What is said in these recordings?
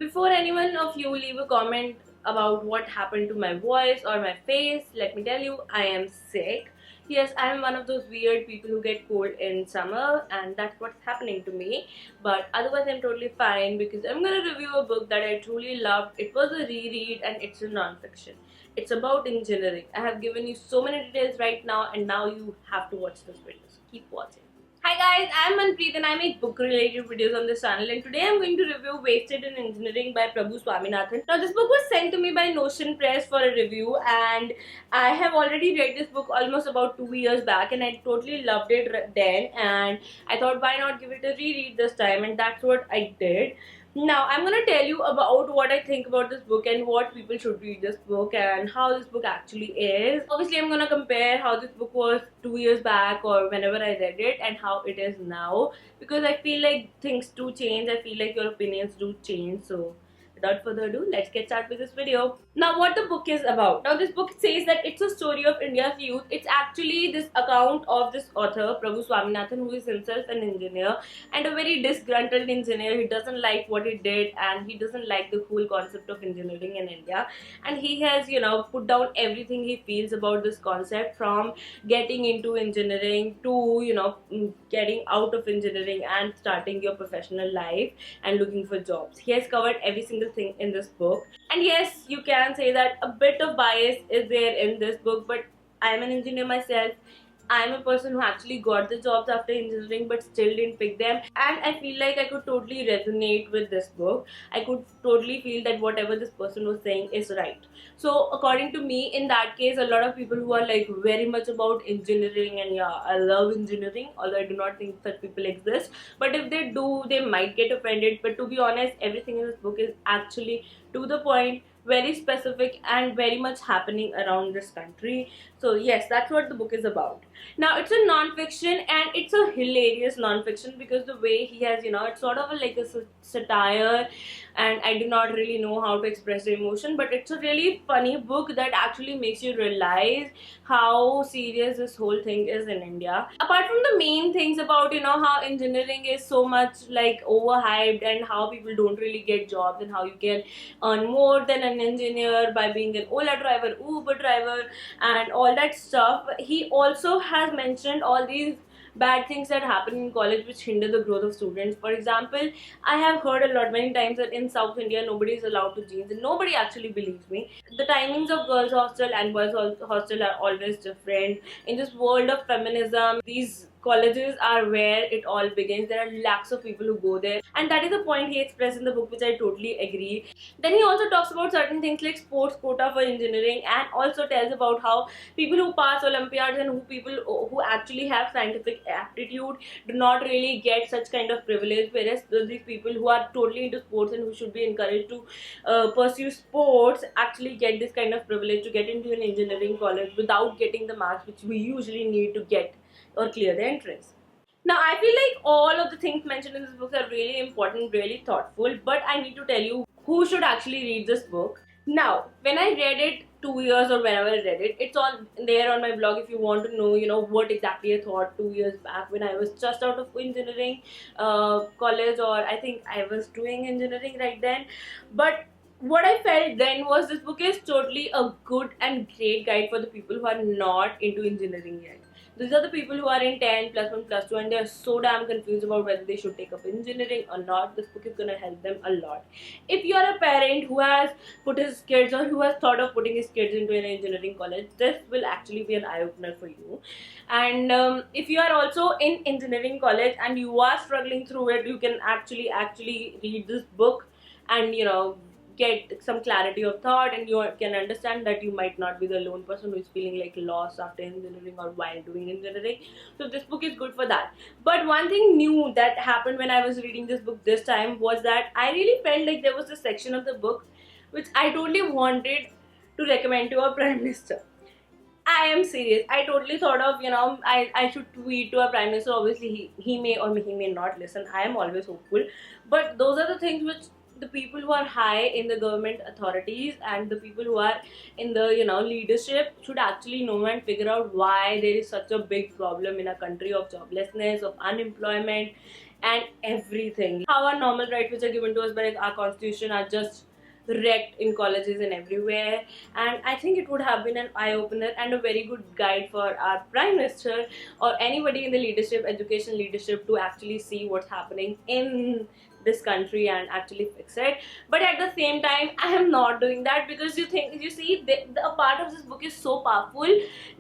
Before anyone of you leave a comment about what happened to my voice or my face, let me tell you, I am sick. Yes, I am one of those weird people who get cold in summer, and that's what's happening to me. But otherwise, I'm totally fine because I'm gonna review a book that I truly loved. It was a reread and it's a non-fiction. It's about engineering. I have given you so many details right now, and now you have to watch this video. So keep watching. Hi guys, I'm Manpreet and I make book related videos on this channel, and today I'm going to review Wasted in Engineering by Prabhu Swaminathan. Now this book was sent to me by Notion Press for a review, and I have already read this book almost about 2 years back and I totally loved it then, and I thought why not give it a reread this time, and that's what I did. Now, I'm gonna tell you about what I think about this book and what people should read this book and how this book actually is. Obviously, I'm gonna compare how this book was 2 years back or whenever I read it and how it is now, because I feel like things do change. I feel like your opinions do change. So, without further ado, let's get started with this video. Now, what the book is about. Now, this book says that it's a story of India's youth. It's actually this account of this author, Prabhu Swaminathan, who is himself an engineer and a very disgruntled engineer. He doesn't like what he did and he doesn't like the whole concept of engineering in India. And he has, put down everything he feels about this concept, from getting into engineering to, getting out of engineering and starting your professional life and looking for jobs. He has covered every single thing in this book. And yes, you can say that a bit of bias is there in this book, but I am an engineer myself. I'm a person who actually got the jobs after engineering but still didn't pick them, and I feel like I could totally resonate with this book. I could totally feel that whatever this person was saying is right. So according to me, in that case, a lot of people who are like very much about engineering, and yeah, I love engineering, although I do not think such people exist, but if they do, they might get offended. But to be honest, everything in this book is actually to the point, very specific, and very much happening around this country. So yes, that's what the book is about. Now, it's a non-fiction and it's a hilarious non-fiction because the way he has, it's sort of like a satire, and I do not really know how to express the emotion, but it's a really funny book that actually makes you realize how serious this whole thing is in India. Apart from the main things about, how engineering is so much like overhyped and how people don't really get jobs and how you can earn more than an engineer by being an Ola driver, Uber driver, and all that stuff, he also has mentioned all these bad things that happen in college which hinder the growth of students. For example, I have heard a lot many times that in South India nobody is allowed to jeans, and nobody actually believes me. The timings of girls hostel and boys hostel are always different. In this world of feminism, these colleges are where it all begins. There are lakhs of people who go there, and that is the point he expressed in the book, which I totally agree. Then he also talks about certain things like sports quota for engineering, and also tells about how people who pass Olympiads and who actually have scientific aptitude do not really get such kind of privilege, whereas these people who are totally into sports and who should be encouraged to pursue sports actually get this kind of privilege to get into an engineering college without getting the marks which we usually need to get or clear the entrance. Now, I feel like all of the things mentioned in this book are really important, really thoughtful, but I need to tell you who should actually read this book. Now, when I read it 2 years or whenever I read it, it's all there on my blog if you want to know, what exactly I thought 2 years back when I was just out of engineering college, or I think I was doing engineering right then. But what I felt then was this book is totally a good and great guide for the people who are not into engineering yet. These are the people who are in 10, plus 1, plus 2, and they are so damn confused about whether they should take up engineering or not. This book is going to help them a lot. If you are a parent who has put his kids or who has thought of putting his kids into an engineering college, this will actually be an eye-opener for you. And if you are also in engineering college and you are struggling through it, you can actually read this book and, get some clarity of thought, and you can understand that you might not be the lone person who is feeling like lost after engineering or while doing engineering. So this book is good for that. But one thing new that happened when I was reading this book this time was that I really felt like there was a section of the book which I totally wanted to recommend to our Prime Minister. I am serious. I totally thought of, I should tweet to our Prime Minister. Obviously, he may or he may not listen. I am always hopeful. But those are the things which the people who are high in the government authorities and the people who are in the, leadership should actually know and figure out why there is such a big problem in a country of joblessness, of unemployment. and everything. How our normal rights which are given to us by our constitution are just wrecked in colleges and everywhere. And I think it would have been an eye-opener and a very good guide for our prime minister or anybody in the leadership, education leadership, to actually see what's happening in this country and actually fix it. But at the same time, I am not doing that, because you see a part of this book is so powerful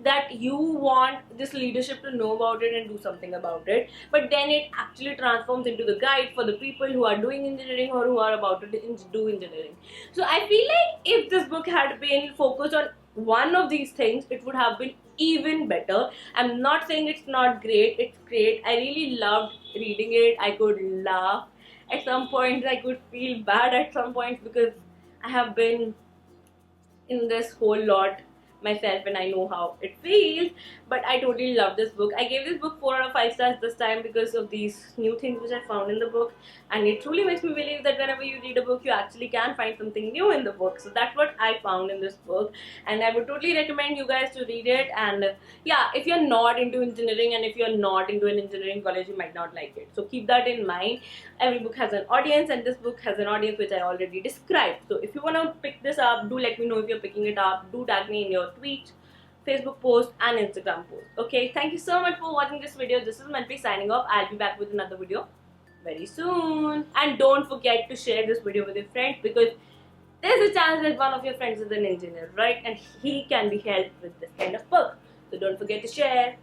that you want this leadership to know about it and do something about it, but then it actually transforms into the guide for the people who are doing engineering or who are about to do engineering. So I feel like if this book had been focused on one of these things, it would have been even better. I'm not saying it's not great, it's great. I really loved reading it. I could laugh at some points, I could feel bad at some points, because I have been in this whole lot myself and I know how it feels. But I totally love this book. I gave this book 4 out of 5 stars this time because of these new things which I found in the book, and it truly makes me believe that whenever you read a book, you actually can find something new in the book. So that's what I found in this book, and I would totally recommend you guys to read it. And yeah, if you're not into engineering and if you're not into an engineering college, you might not like it. So keep that in mind. Every book has an audience, and this book has an audience which I already described. So if you want to pick this up, do let me know if you're picking it up. Do tag me in your tweet, Facebook post and Instagram post. Okay, thank you so much for watching this video. This is Manpreet signing off. I'll be back with another video very soon. And don't forget to share this video with your friends, because there's a chance that one of your friends is an engineer, right? And he can be helped with this kind of book. So don't forget to share.